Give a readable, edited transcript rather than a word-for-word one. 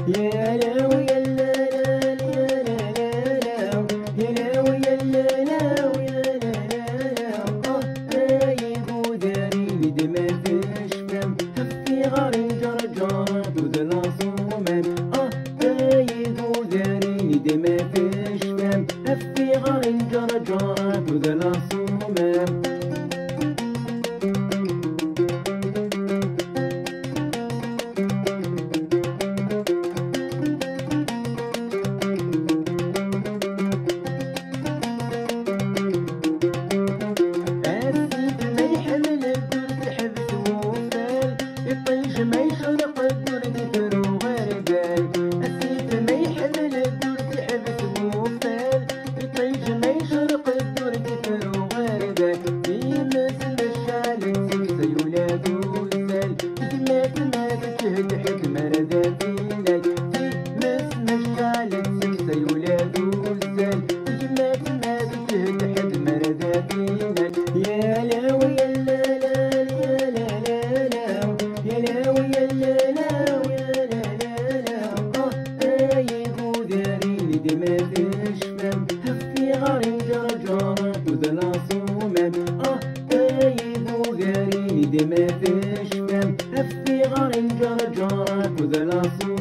يا لاو يا لا لا يا لا لا لاو يا لاو يا لا لاو يا لا لا لاو رايق وداري دما فيش فهم هفي غاري جرجرات ودلا صومان رايق وداري دما فيش فهم هفي غاري جرجرات ودلا صومان يا لاو يا لا لا يا لا لا لاو يا لاو يا لا لاو يا لا لا لاو رايق وداري دما فيش فهم هفي غاري جرجرات ودلا صومان رايق وداري دما فيش فهم هفي غاري جرجرات ودلا صومان